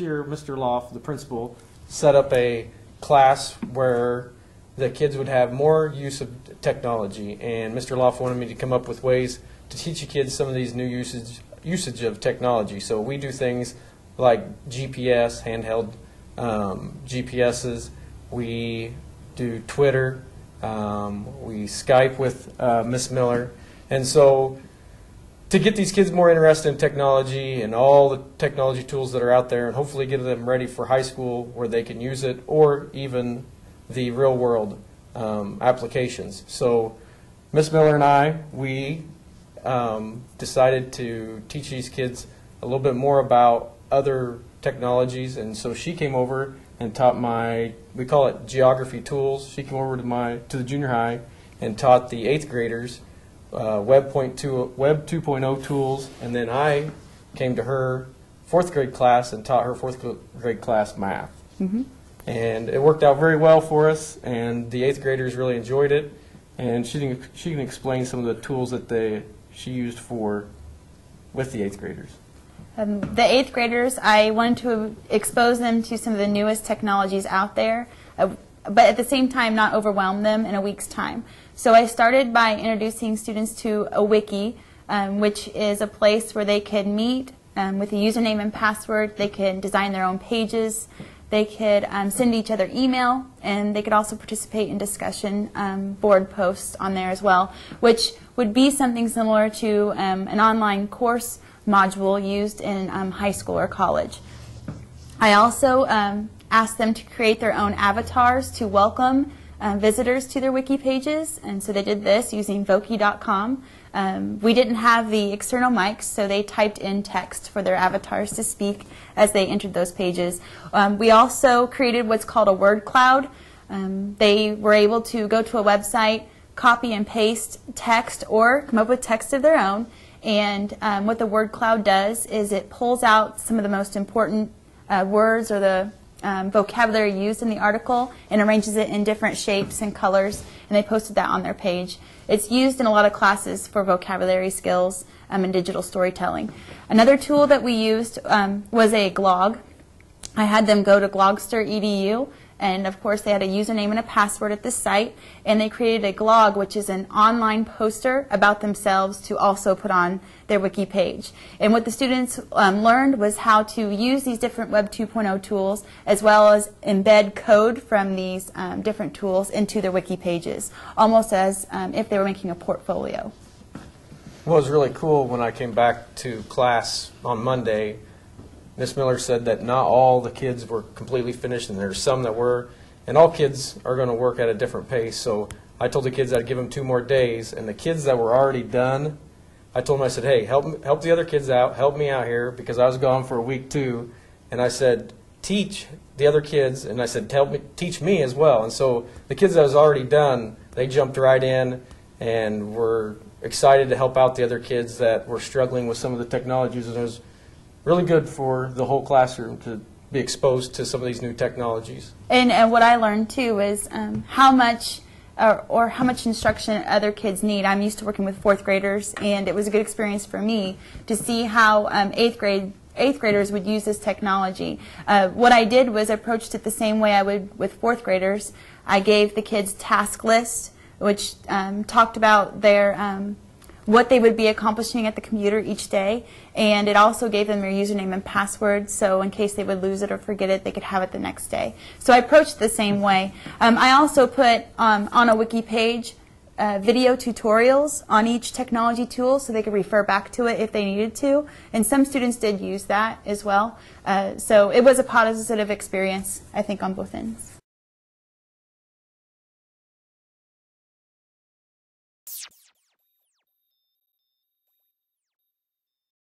year, Mr. Loft, the principal, set up a class where the kids would have more use of technology, and Mr. Loft wanted me to come up with ways to teach the kids some of these new usage of technology. So we do things like GPS, handheld GPSs. We do Twitter. We Skype with Miss Miller. And so to get these kids more interested in technology and all the technology tools that are out there, and hopefully get them ready for high school where they can use it, or even the real world applications. So Miss Miller and I, we decided to teach these kids a little bit more about other technologies, and so she came over and taught we call it geography tools. She came over to the junior high and taught the 8th graders Web 2.0 tools, and then I came to her 4th grade class and taught her 4th grade class math. Mm-hmm. And it worked out very well for us, and the 8th graders really enjoyed it, and she can explain some of the tools that she used with the 8th graders. The 8th graders, I wanted to expose them to some of the newest technologies out there, but at the same time not overwhelm them in a week's time. So I started by introducing students to a wiki, which is a place where they can meet with a username and password. They can design their own pages. They could send each other email, and they could also participate in discussion board posts on there as well, which would be something similar to an online course module used in high school or college. I also asked them to create their own avatars to welcome visitors to their wiki pages, and so they did this using Voki.com. We didn't have the external mics, so they typed in text for their avatars to speak as they entered those pages. We also created what's called a word cloud. They were able to go to a website, copy and paste text, or come up with text of their own. And what the word cloud does is it pulls out some of the most important words or the vocabulary used in the article and arranges it in different shapes and colors, and they posted that on their page. It's used in a lot of classes for vocabulary skills and digital storytelling. Another tool that we used was a Glog. I had them go to Glogster.edu, and of course they had a username and a password at the site, and they created a Glog, which is an online poster about themselves to also put on their wiki page. And what the students learned was how to use these different Web 2.0 tools, as well as embed code from these different tools into their wiki pages, almost as if they were making a portfolio. What was really cool when I came back to class on Monday, Ms. Miller said that not all the kids were completely finished, and there's some that were, and all kids are going to work at a different pace. So I told the kids I'd give them 2 more days, and the kids that were already done, I told them, I said, hey, help the other kids out, help me out here, because I was gone for a week too, and I said, teach the other kids, and I said, teach me as well. And so the kids that was already done, they jumped right in and were excited to help out the other kids that were struggling with some of the technologies, and it was really good for the whole classroom to be exposed to some of these new technologies. And what I learned too is how much how much instruction other kids need. I'm used to working with 4th graders, and it was a good experience for me to see how 8th graders would use this technology. What I did was approached it the same way I would with 4th graders. I gave the kids task lists, which talked about their what they would be accomplishing at the computer each day, and it also gave them their username and password, so in case they would lose it or forget it, they could have it the next day. So I approached the same way. I also put on a wiki page video tutorials on each technology tool so they could refer back to it if they needed to, and some students did use that as well. So it was a positive experience, I think, on both ends.